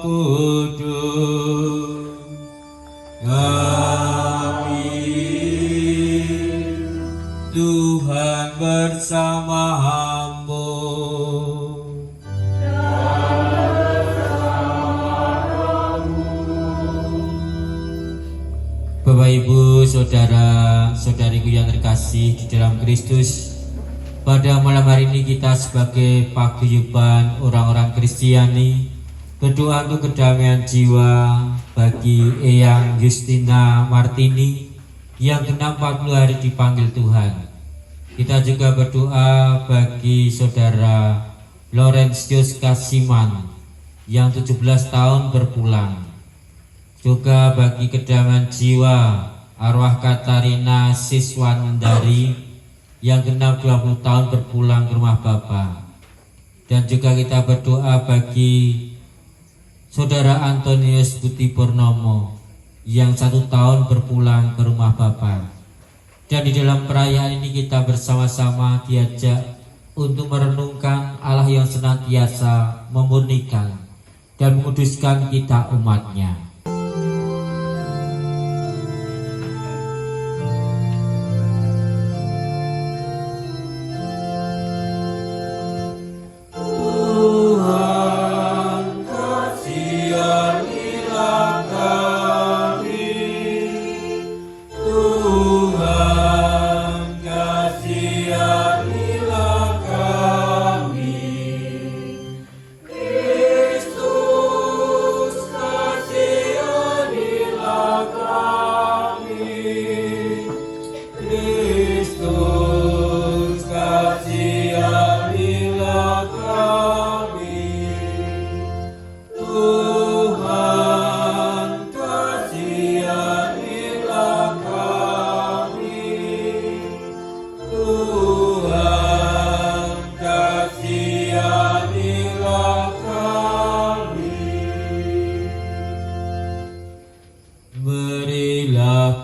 Kudus. Amin. Tuhan bersamamu. Bapak, Ibu, Saudara, Saudariku yang terkasih di dalam Kristus, pada malam hari ini kita sebagai paguyuban orang-orang Kristiani berdoa untuk kedamaian jiwa bagi Eyang Justina Martini yang genap 40 hari dipanggil Tuhan. Kita juga berdoa bagi Saudara Laurentius Kasiman yang 17 tahun berpulang. Juga bagi kedamaian jiwa arwah Katarina Siswandari yang genap 20 tahun berpulang ke rumah Bapa. Dan juga kita berdoa bagi Saudara Antonius Budi Purnomo yang 1 tahun berpulang ke rumah Bapa. Dan di dalam perayaan ini kita bersama-sama diajak untuk merenungkan Allah yang senantiasa memurnikan dan menguduskan kita umatnya.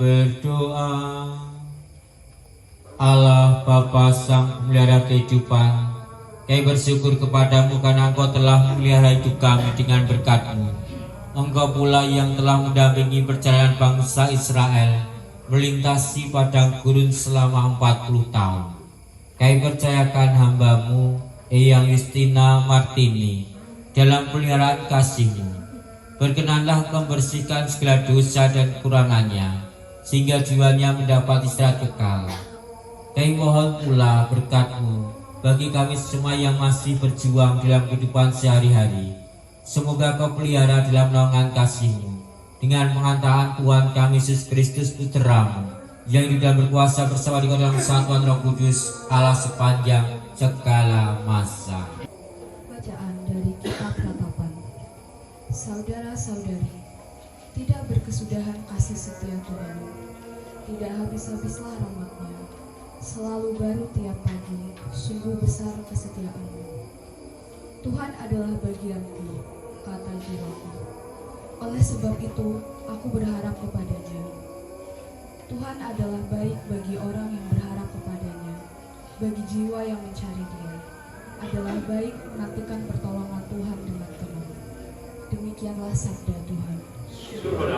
Berdoa. Allah Bapa Sang Pemelihara kehidupan, kami bersyukur kepadamu karena Engkau telah memelihara hidup kami dengan berkat-Mu. Engkau pula yang telah mendampingi perjalanan bangsa Israel melintasi padang gurun selama 40 tahun. Kami percayakan hamba-Mu Eyang Justina Martini dalam peliharaan kasih-Mu. Berkenanlah Engkau membersihkan segala dosa dan kekurangannya, sehingga jiwanya mendapat istirahat kekal. Kami mohon pula berkat-Mu bagi kami semua yang masih berjuang dalam kehidupan sehari-hari. Semoga Kau pelihara dalam naungan kasih-Mu dengan penghantaran Tuhan kami Yesus Kristus Putra-Mu yang hidup dan berkuasa bersama di dalam Satuan Roh Kudus Allah sepanjang segala masa. Bacaan dari Kitab Ratapan. Saudara-saudari, tidak berkesudahan kasih setia Tuhan, tidak habis-habislah rahmat-Nya, selalu baru tiap pagi, sungguh besar kesetiaan-Mu. Tuhan adalah bagianku, kata jiwaku. Oleh sebab itu, aku berharap kepada-Nya. Tuhan adalah baik bagi orang yang berharap kepada-Nya, bagi jiwa yang mencari Dia. Adalah baik menantikan pertolongan Tuhan dengan tenang. Demikianlah sabda Tuhan. Tuhan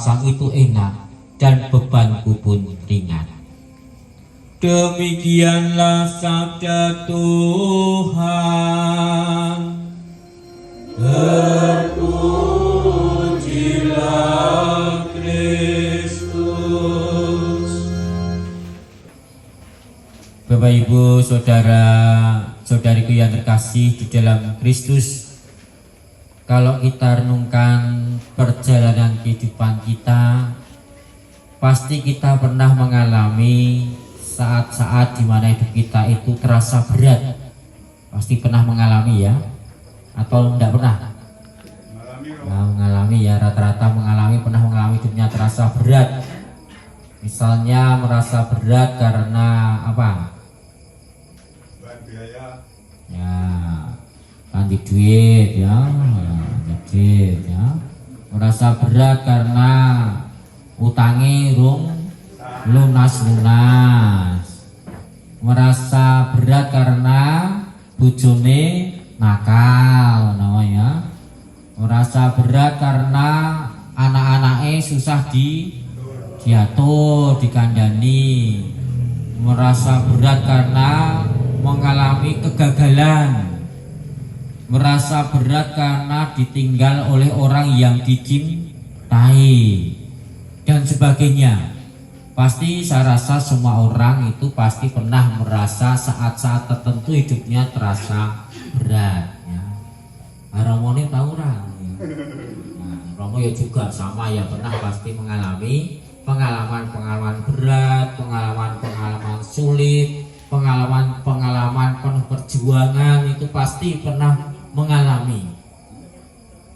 Sang itu enak dan bebanku pun ringan. Demikianlah sabda Tuhan. Terpujilah Kristus. Bapak Ibu, saudara, saudariku yang terkasih di dalam Kristus, kalau kita renungkan perjalanan kehidupan kita, pasti kita pernah mengalami saat-saat di mana hidup kita itu terasa berat. Pasti pernah mengalami ya, atau tidak pernah? Nah, mengalami ya, rata-rata pernah mengalami hidupnya terasa berat. Misalnya merasa berat karena apa? Ya, ganti duit ya, merasa berat karena utangi lunas, merasa berat karena bojone nakal, namanya. Merasa berat karena anak-anaknya susah diatur, dikandani. Merasa berat karena mengalami kegagalan. Merasa berat karena ditinggal oleh orang yang dicintai dan sebagainya. Pasti saya rasa semua orang itu pasti pernah merasa saat-saat tertentu hidupnya terasa berat ya. Romone tahu orang ya. Nah, Romo ya juga sama ya, pernah pasti mengalami pengalaman-pengalaman berat, pengalaman-pengalaman sulit, pengalaman-pengalaman penuh perjuangan, itu pasti pernah mengalami.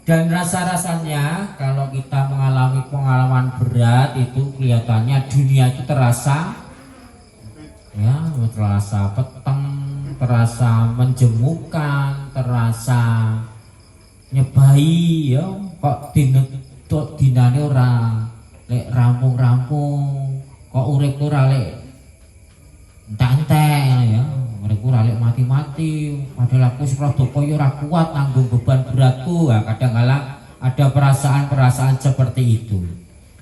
Dan rasa-rasanya kalau kita mengalami pengalaman berat itu kelihatannya dunia itu terasa ya, terasa peteng, terasa menjemukan, terasa nyebai ya, kok dinane ora lek rampung-rampung, kok urip ora lek entek ya, urip ora lek mati-mati, padahal aku rada kaya ora kuat nanggung beban beratku. Nah, kadang-kala ada perasaan-perasaan seperti itu.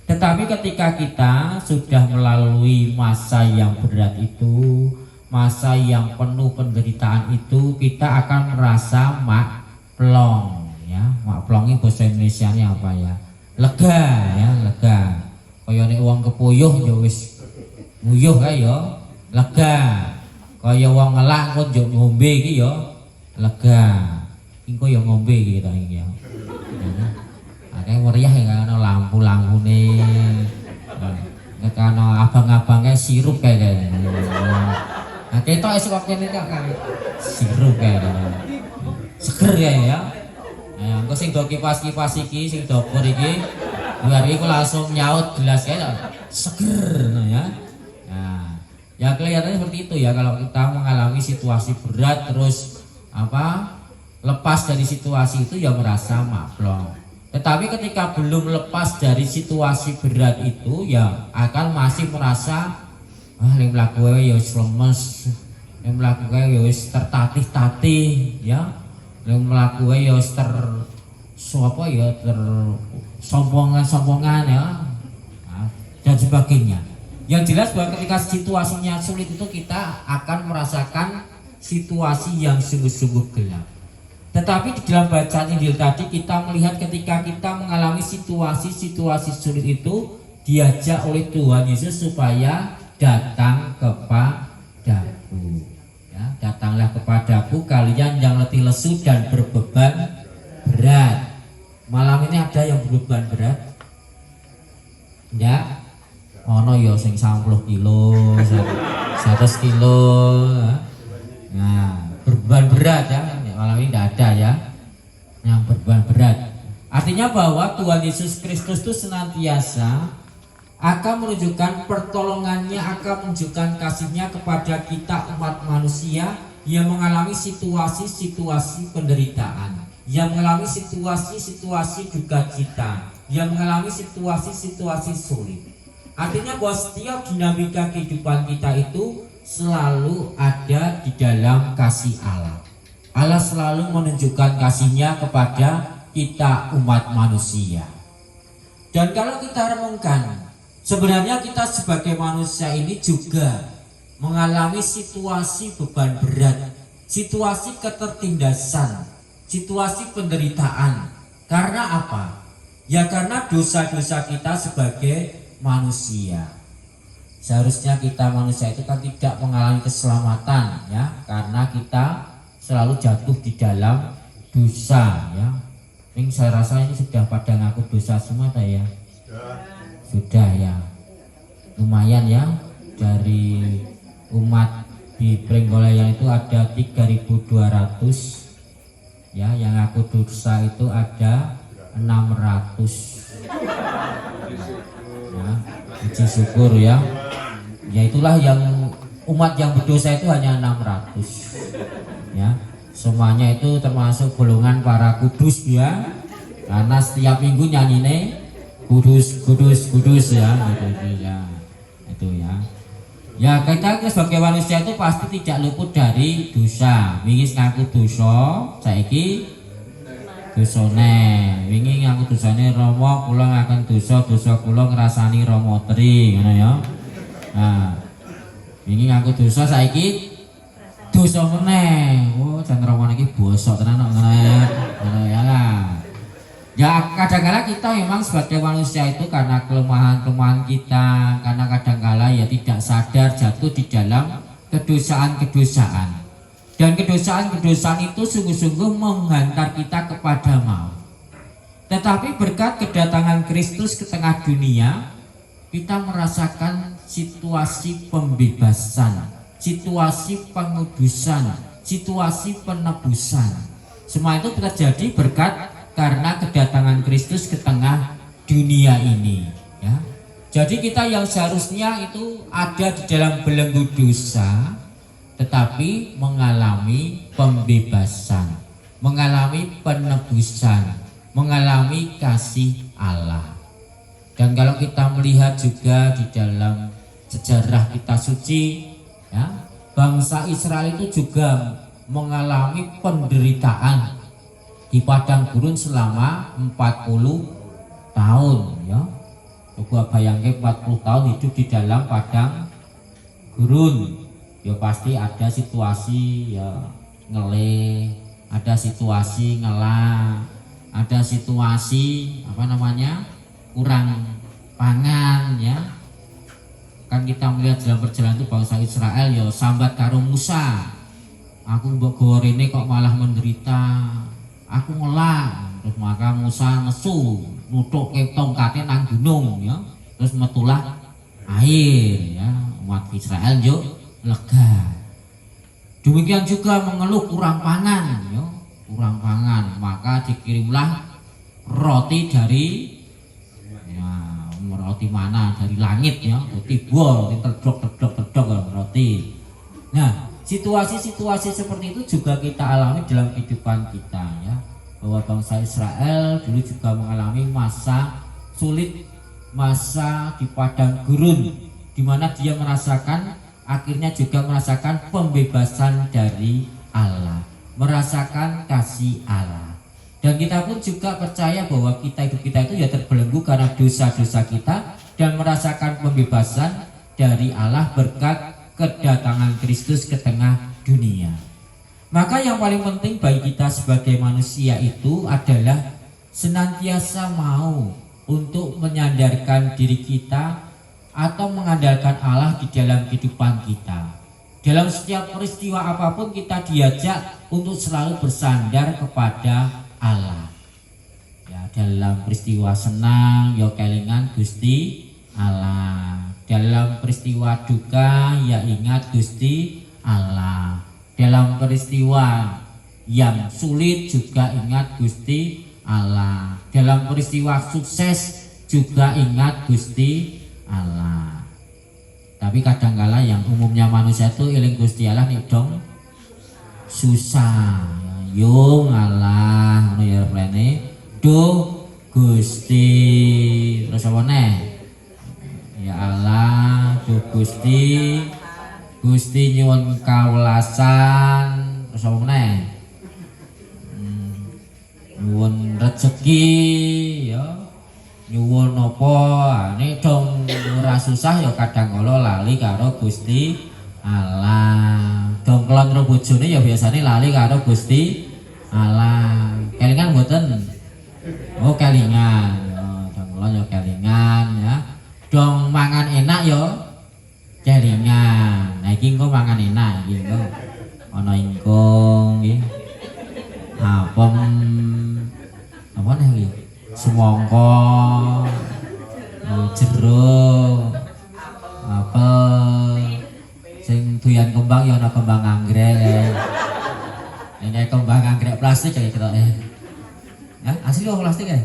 Tetapi ketika kita sudah melalui masa yang berat itu, masa yang penuh penderitaan itu, kita akan merasa plong ya. Plong ini bahasa Indonesianya apa ya? Lega ya, lega. Kaya nek wong kepuyuh ya wis nguyuh kae ya, lega. Kaya wong ngelak kok njuk ngombe iki ya lega. Iki kok ya ngombe iki ta iki ya. Akeh meriah ya ana lampu-lampune. Nek ana abang-abange sirup kae. Nah, ketok esuk kene kok sirup kae. Seger ya. Nah, engko sing do kipas-kipas iki, sing dopor iki, biar iku langsung nyaut gelas kae seger ya. Nah, ya kelihatannya seperti itu ya, kalau kita mengalami situasi berat terus lepas dari situasi itu ya merasa plong. Tetapi ketika belum lepas dari situasi berat itu ya akan masih merasa lem mlaku wae ya lemes, lem mlaku wae ya wis tertatih-tatih ya, lem mlaku wae ya sombongan ya, dan sebagainya. Yang jelas bahwa ketika situasinya sulit itu kita akan merasakan situasi yang sungguh-sungguh gelap. Tetapi di dalam bacaan Injil tadi kita melihat ketika kita mengalami situasi-situasi sulit itu, diajak oleh Tuhan Yesus supaya datang kepadaku. Ya, datanglah kepadaku kalian yang letih lesu dan berbeban berat. Malam ini ada yang berbeban berat? Ya. Ono ya sing 90 kilo, 100 kilo. Nah, berbeban berat ya. Malam ini tidak ada ya yang berbeban berat. Artinya bahwa Tuhan Yesus Kristus itu senantiasa akan menunjukkan pertolongannya, akan menunjukkan kasihnya kepada kita umat manusia yang mengalami situasi-situasi penderitaan, yang mengalami situasi-situasi duka cita, yang mengalami situasi-situasi sulit. Artinya bahwa setiap dinamika kehidupan kita itu selalu ada di dalam kasih Allah. Allah selalu menunjukkan kasih-Nya kepada kita umat manusia. Dan kalau kita renungkan, sebenarnya kita sebagai manusia ini juga mengalami situasi beban berat, situasi ketertindasan, situasi penderitaan. Karena apa? Ya karena dosa-dosa kita sebagai manusia. Seharusnya kita manusia itu kan tidak mengalami keselamatan, ya, karena kita selalu jatuh di dalam dosa, ya. Ini saya rasa ini sudah pada ngaku dosa semua ya. Sudah ya. Lumayan ya, dari umat di Prenggolayan itu ada 3.200, ya, yang ngaku dosa itu ada 600. Ya, puji syukur ya. Ya itulah yang umat yang berdosa itu hanya 600. Ya, semuanya itu termasuk golongan para kudus ya. Karena setiap minggu nyanyine kudus ya, gitu ya. Itu ya. Ya kita sebagai manusia itu pasti tidak luput dari dosa. Wingi ngaku dosa, saiki dosane. Wingi ngaku dosane Rama, kula ngaken dosa kula ngrasani Rama tri, ngono ya. Nah, wingi ngaku dosa saiki dosa meneh. Oh, jan Rama niki bosok tenan kok ngono ya lah. Ya kadang-kala kita memang sebagai manusia itu karena kelemahan-kelemahan kita, karena kadang-kala ya tidak sadar jatuh di dalam kedosaan-kedosaan. Dan kedosaan-kedosaan itu sungguh-sungguh menghantar kita kepada maut. Tetapi berkat kedatangan Kristus ke tengah dunia, kita merasakan situasi pembebasan, situasi pengudusan, situasi penebusan. Semua itu terjadi berkat karena kedatangan Kristus ke tengah dunia ini, ya. Jadi kita yang seharusnya itu ada di dalam belenggu dosa, tetapi mengalami pembebasan, mengalami penebusan, mengalami kasih Allah. Dan kalau kita melihat juga di dalam sejarah kitab suci, ya, bangsa Israel itu juga mengalami penderitaan di padang gurun selama 40 tahun, ya. Coba bayangkan 40 tahun hidup di dalam padang gurun. Ya pasti ada situasi ya ngeleh, ada situasi ngelah, ada situasi kurang pangan, ya. Kan kita melihat dalam perjalanan itu bangsa Israel ya sambat karo Musa. Aku mbok gawa rene kok malah menderita. Aku ngelak. Terus maka Musa nesu nutuke tongkate nang gunung, ya. Terus metulah air, ya. Umat Israel yo lega. Demikian juga mengeluh kurang pangan, ya. Kurang pangan, maka dikirimlah roti dari roti mana dari langit, ya. Tiba terdok roti. Nah, situasi-situasi seperti itu juga kita alami dalam kehidupan kita, ya. Bahwa bangsa Israel dulu juga mengalami masa sulit, masa di padang gurun, di mana dia akhirnya juga merasakan pembebasan dari Allah, merasakan kasih Allah. Dan kita pun juga percaya bahwa hidup kita itu ya terbelenggu karena dosa-dosa kita, dan merasakan pembebasan dari Allah berkat kedatangan Kristus ke tengah dunia. Maka yang paling penting bagi kita sebagai manusia itu adalah senantiasa mau untuk menyandarkan diri kita atau mengandalkan Allah di dalam kehidupan kita. Dalam setiap peristiwa apapun kita diajak untuk selalu bersandar kepada Allah. Ya, dalam peristiwa senang ya kelingan Gusti Allah. Dalam peristiwa duka ya ingat Gusti Allah. Dalam peristiwa yang sulit juga ingat Gusti Allah. Dalam peristiwa sukses juga ingat Gusti Allah. Tapi kadangkala yang umumnya manusia itu eling Gusti Allah nih dong susah. Yo ngalah ngono ya plene. Duh Gusti terus apa neh? Ya Allah, duh Gusti Gusti nyuwun kawelasan terus apa meneh? Nyuwun rezeki ya. Nyuwun apa? Nek dong ora susah ya kadang kala lali karo Gusti Allah. Dong kelon karo bojone ya biasane lali karo Gusti Allah. Kelingan mboten? Oh kelingan. Oh, dong kelon ya kelingan ya. Dong mangan enak ya kelingan. Nah iki engko mangan enak iki engko. Ana ingkung nggih. Apem apa nih iki? Semangka, jeruk, apel, sing doyan kembang ya ana kembang anggrek. Ini kembang anggrek plastik kayak gitu ya, asli kok plastik ya.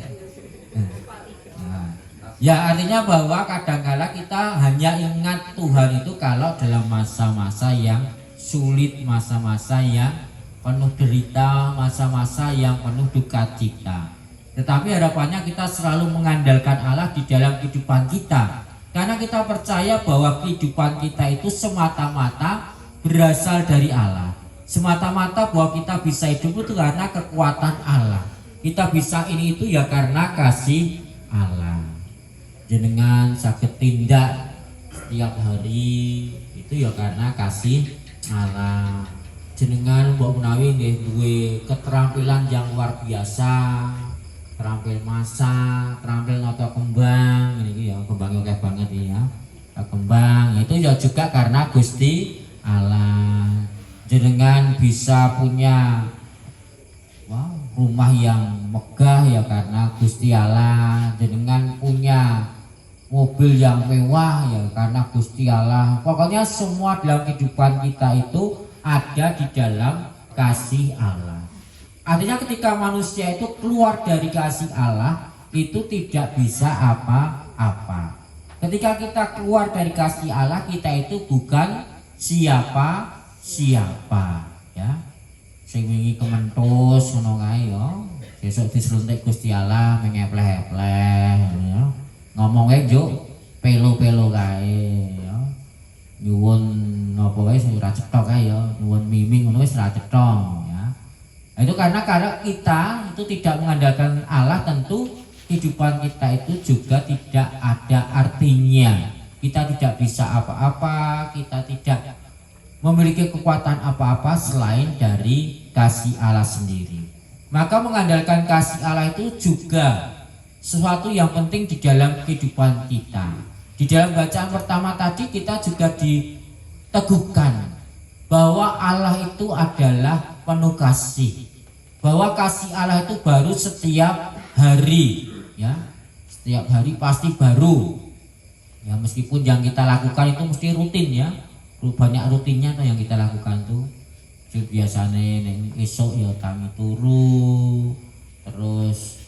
Nah, ya artinya bahwa kadang-kala kita hanya ingat Tuhan itu kalau dalam masa-masa yang sulit, masa-masa yang penuh derita, masa-masa yang penuh duka cita. Tetapi harapannya kita selalu mengandalkan Allah di dalam kehidupan kita, karena kita percaya bahwa kehidupan kita itu semata-mata berasal dari Allah. Semata-mata bahwa kita bisa hidup itu karena kekuatan Allah. Kita bisa ini itu ya karena kasih Allah. Jenengan saged tindak setiap hari itu ya karena kasih Allah. Jenengan mbok menawi nggih duwe keterampilan yang luar biasa, terampil masak, terampil nata kembang, ini ya kembang akeh banget ya. Kembang itu ya juga karena Gusti Allah. Jenengan bisa punya rumah yang megah ya karena Gusti Allah. Jenengan punya mobil yang mewah ya karena Gusti Allah. Pokoknya semua dalam kehidupan kita itu ada di dalam kasih Allah. Artinya ketika manusia itu keluar dari kasih Allah itu tidak bisa apa-apa. Ketika kita keluar dari kasih Allah, kita itu bukan siapa ya. Sing wingi kementus ngono kae ya. Besok disluntik Gusti Allah mengepleh-epleh ya. Ngomongnya juk pelo-pelo kae ya. Nyuwun apa kae sing ora cetok kae ya, nyuwun miming ngono wis ora cetok ya. Itu karena kita itu tidak mengandalkan Allah, tentu kehidupan kita itu juga tidak ada artinya. Kita tidak bisa apa-apa, kita tidak memiliki kekuatan apa-apa selain dari kasih Allah sendiri. Maka mengandalkan kasih Allah itu juga sesuatu yang penting di dalam kehidupan kita. Di dalam bacaan pertama tadi kita juga diteguhkan bahwa Allah itu adalah penuh kasih. Bahwa kasih Allah itu baru setiap hari ya. Setiap hari pasti baru. Ya meskipun yang kita lakukan itu mesti rutin ya. Banyak rutinnya tuh yang kita lakukan tuh. Biasanya neng esok ya kami turu, terus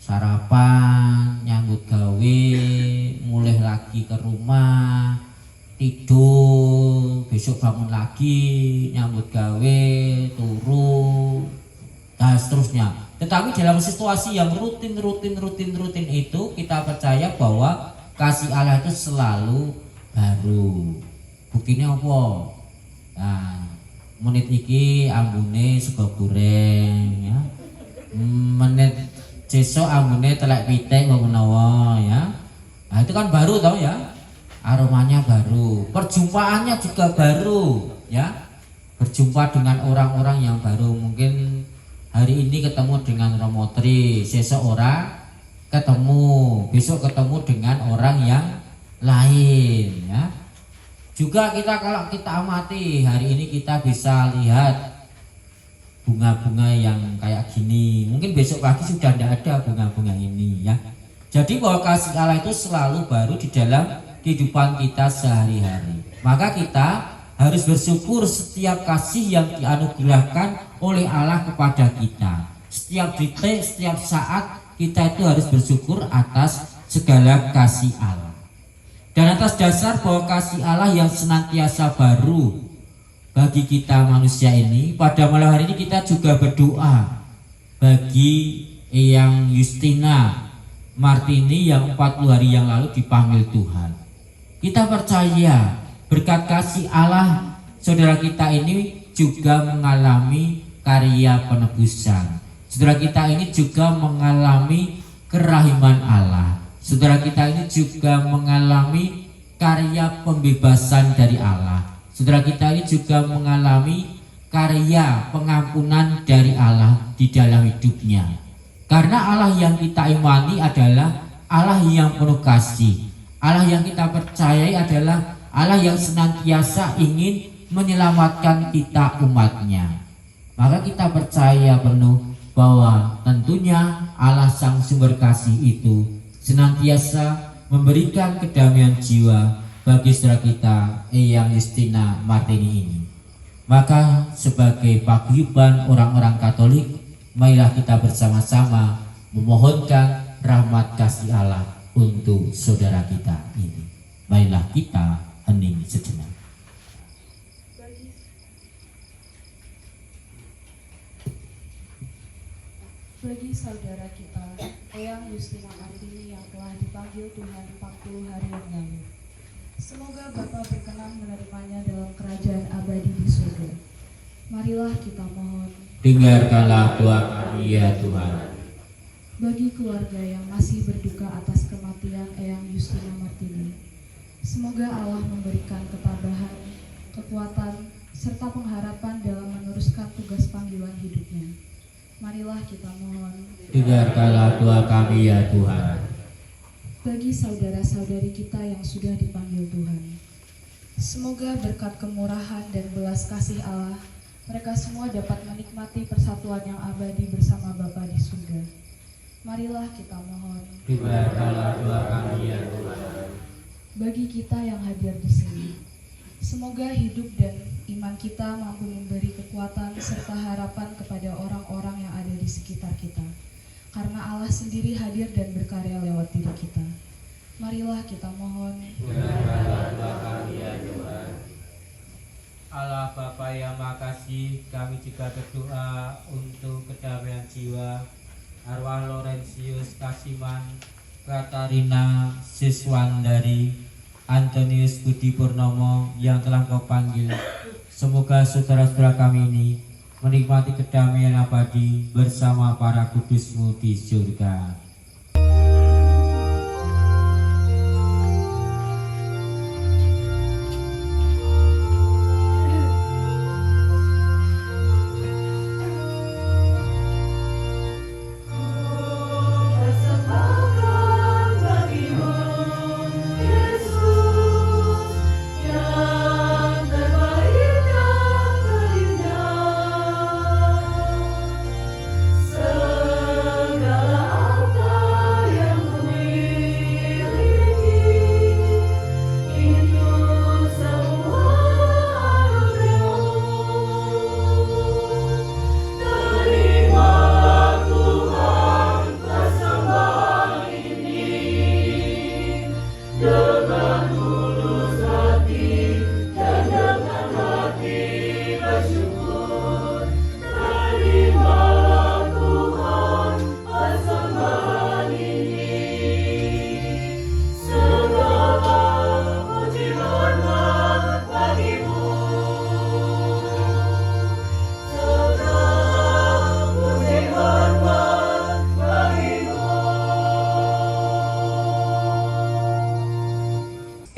sarapan, nyambut gawe, mulai lagi ke rumah, tidur, besok bangun lagi, nyambut gawe, turu, dan seterusnya. Tetapi dalam situasi yang rutin itu kita percaya bahwa kasih Allah itu selalu baru. Buktinya apa? Nah, menit iki ambune sego goreng ya. Menit sesuk ambune telek pitik kok menawa ya. Nah, itu kan baru tau ya. Aromanya baru, perjumpaannya juga baru ya. Berjumpa dengan orang-orang yang baru, mungkin hari ini ketemu dengan Romotri, sesuk ora ketemu, besok ketemu dengan orang yang lain ya. Juga kalau kita amati hari ini kita bisa lihat bunga-bunga yang kayak gini. Mungkin besok pagi sudah tidak ada bunga-bunga ini ya. Jadi bahwa kasih Allah itu selalu baru di dalam kehidupan kita sehari-hari. Maka kita harus bersyukur setiap kasih yang dianugerahkan oleh Allah kepada kita. Setiap detik, setiap saat kita itu harus bersyukur atas segala kasih Allah. Dan atas dasar bahwa kasih Allah yang senantiasa baru bagi kita manusia ini, pada malam hari ini kita juga berdoa bagi Eyang Justina Martini yang 40 hari yang lalu dipanggil Tuhan. Kita percaya berkat kasih Allah, saudara kita ini juga mengalami karya penebusan. Saudara kita ini juga mengalami kerahiman Allah. Saudara kita ini juga mengalami karya pembebasan dari Allah. Saudara kita ini juga mengalami karya pengampunan dari Allah di dalam hidupnya. Karena Allah yang kita imani adalah Allah yang penuh kasih. Allah yang kita percayai adalah Allah yang senantiasa ingin menyelamatkan kita umatnya. Maka kita percaya penuh bahwa tentunya Allah sang sumber kasih itu senantiasa memberikan kedamaian jiwa bagi saudara kita Eyang Justina Martini ini. Maka sebagai paguyuban orang-orang Katolik, marilah kita bersama-sama memohonkan rahmat kasih Allah untuk saudara kita ini. Marilah kita hening sejenak. Bagi saudara kita Eyang Justina Martini yang telah dipanggil Tuhan 40 hari yang lalu, semoga Bapa berkenan menerimanya dalam kerajaan abadi di surga. Marilah kita mohon. Dengarkanlah doa kami ya Tuhan. Bagi keluarga yang masih berduka atas kematian Eyang Justina Martini, semoga Allah memberikan ketabahan, kekuatan, serta pengharapan dalam meneruskan tugas panggilan hidupnya. Marilah kita mohon. Dengarkanlah doa kami ya Tuhan. Bagi saudara-saudari kita yang sudah dipanggil Tuhan, semoga berkat kemurahan dan belas kasih Allah, mereka semua dapat menikmati persatuan yang abadi bersama Bapa di surga. Marilah kita mohon. Dengarkanlah doa kami ya Tuhan. Bagi kita yang hadir di sini, semoga hidup dan iman kita mampu memberi kekuatan serta harapan kepada orang-orang yang ada di sekitar kita. Karena Allah sendiri hadir dan berkarya lewat diri kita. Marilah kita mohon. Dengarkanlah doa kami ya Tuhan. Allah Bapa yang Maha Kasih, kami juga berdoa untuk kedamaian jiwa arwah Laurentius Kasiman, Katarina Siswandari, Antonius Budi Purnomo yang telah Kau panggil. Semoga saudara-saudara kami ini menikmati kedamaian abadi bersama para kudus-Mu di surga.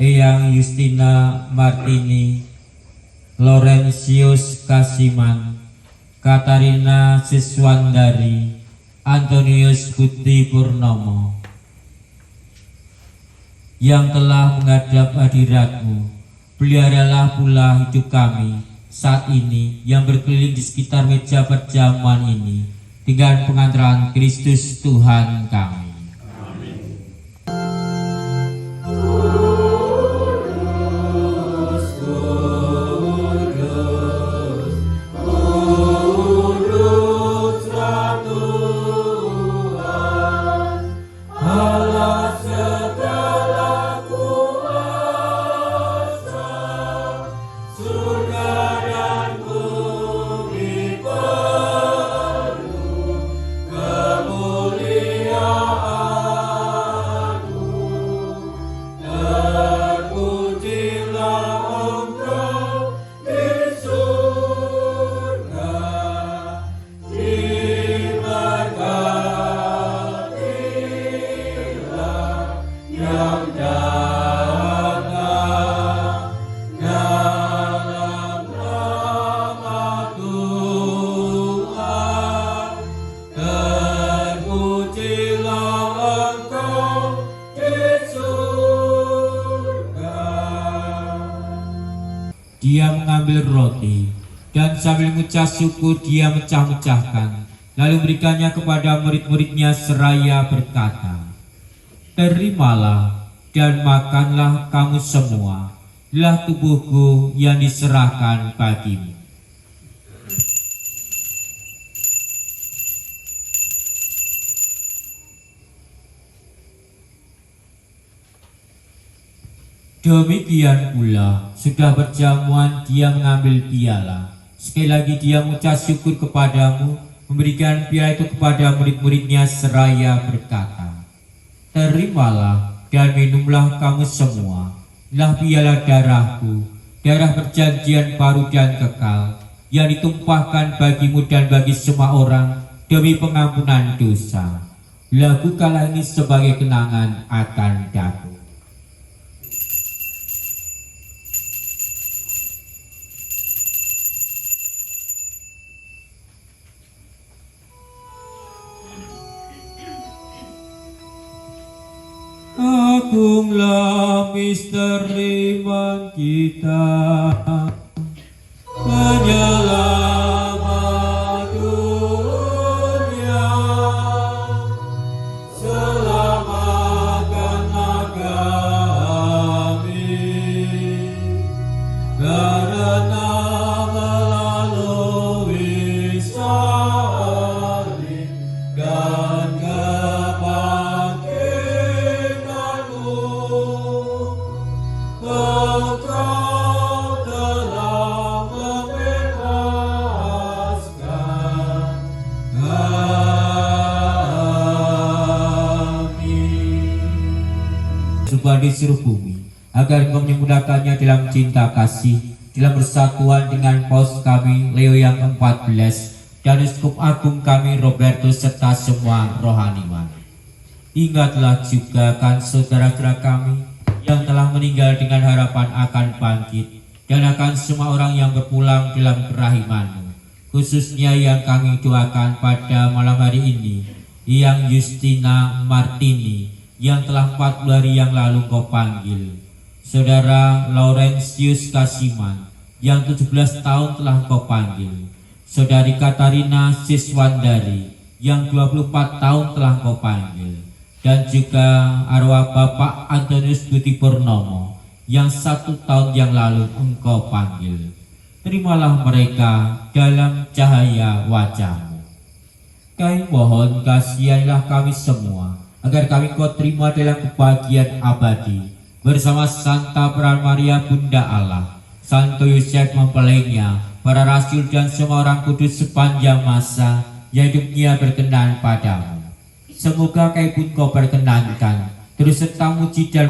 Eyang Justina Martini, Laurentius Kasiman, Katarina Siswandari, Antonius Budi Purnomo yang telah menghadap hadirat-Mu, peliharalah pula hidup kami saat ini yang berkeliling di sekitar meja perjamuan ini dengan pengantaran Kristus Tuhan kami. Kemuliaan mengambil roti, dan sambil mengucap syukur dia mecah-mecahkan, lalu memberikannya kepada murid-muridnya seraya berkata, "Terimalah dan makanlah kamu semua, inilah tubuhku yang diserahkan bagimu." Demikian pula, sudah berjamuan dia mengambil piala. Sekali lagi dia mengucap syukur kepadamu, memberikan piala itu kepada murid-muridnya seraya berkata, "Terimalah dan minumlah kamu semua, inilah piala darahku, darah perjanjian baru dan kekal, yang ditumpahkan bagimu dan bagi semua orang demi pengampunan dosa. Lakukanlah ini sebagai kenangan akan aku." Agunglah misteri iman kita, penyelamat dunia, selamatkanlah kami, karena melalui salib dan Engkau telah membebaskan kami. Supaya di seluruh bumi, agar Engkau memudahkannya dalam cinta kasih, dalam persatuan dengan Paus kami Leo yang ke-14 dan Uskup Agung kami Robertus serta semua rohaniwan. Ingatlah juga kan saudara-saudara kami yang telah meninggal dengan harapan akan bangkit, dan akan semua orang yang berpulang dalam kerahiman-Mu, khususnya yang kami doakan pada malam hari ini, yang Justina Martini yang telah 40 hari yang lalu Kau panggil, Saudara Laurentius Kasiman yang 17 tahun telah Kau panggil, Saudari Katarina Siswandari yang 24 tahun telah Kau panggil, dan juga arwah Bapak Antonius Budi Purnomo yang 1 tahun yang lalu Engkau panggil. Terimalah mereka dalam cahaya wajah-Mu. Kami mohon kasihanilah kami semua, agar kami Kau terima dalam kebahagiaan abadi bersama Santa Peran Maria Bunda Allah, Santo Yosef mempelainya, para rasul dan semua orang kudus sepanjang masa yang hidupnya berkenan padamu. Semoga Kau pun Kau perkenankan, terus serta muji dan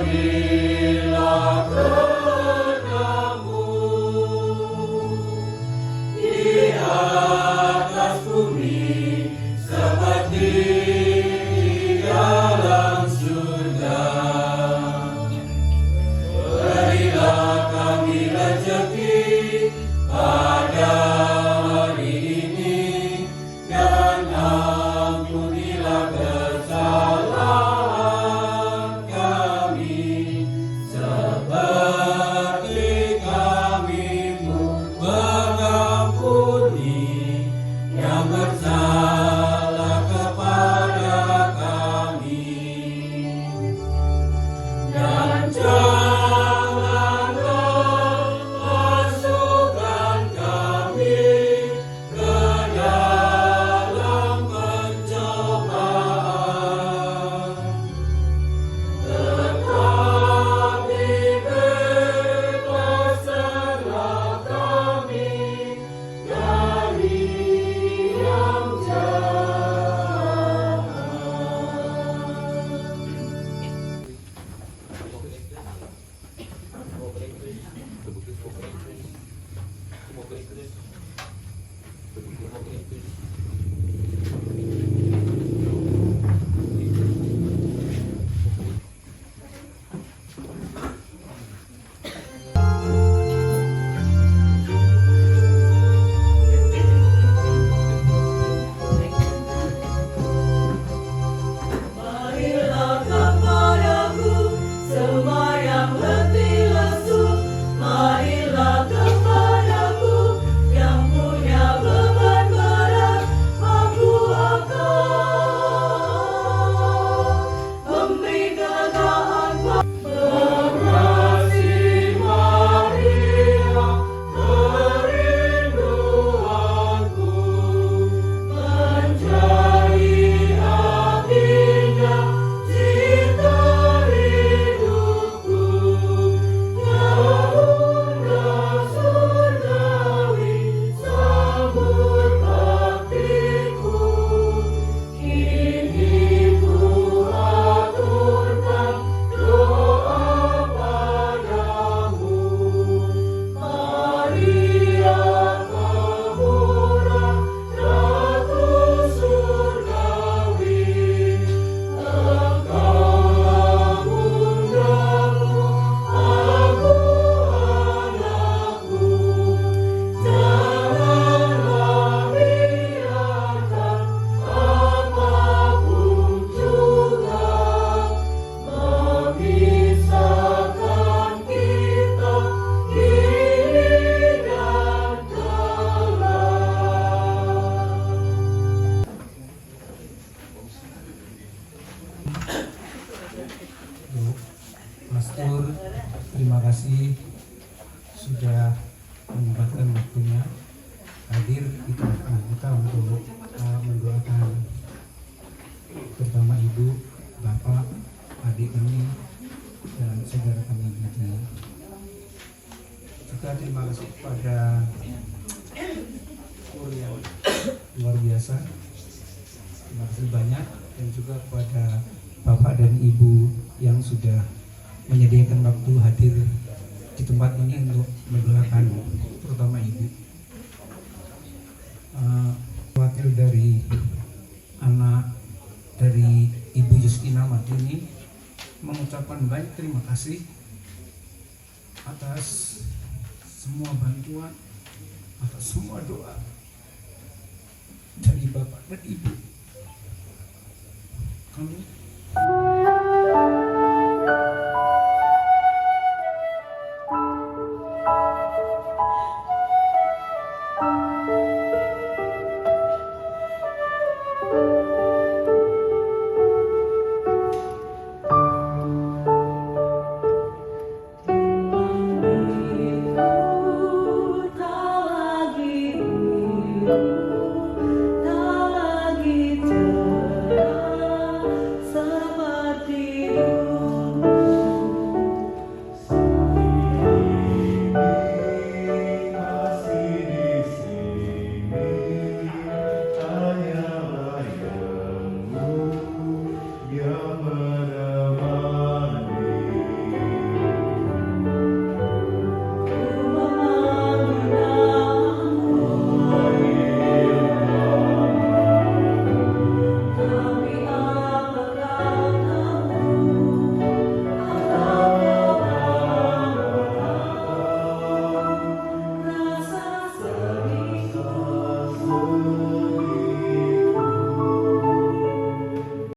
Jadilah Pastor, terima kasih sudah menyempatkan waktunya hadir di tengah-tengah kita untuk mendoakan terutama ibu, bapak, adik kami dan saudara kami ini. Juga terima kasih kepada guru yang luar biasa. Terima kasih banyak dan juga kepada bapak dan ibu yang sudah menyediakan waktu hadir di tempat ini untuk mendoakan terutama ibu. Wakil dari anak dari Ibu Justina Martini mengucapkan banyak terima kasih atas semua bantuan, atas semua doa dari bapak dan ibu. Kami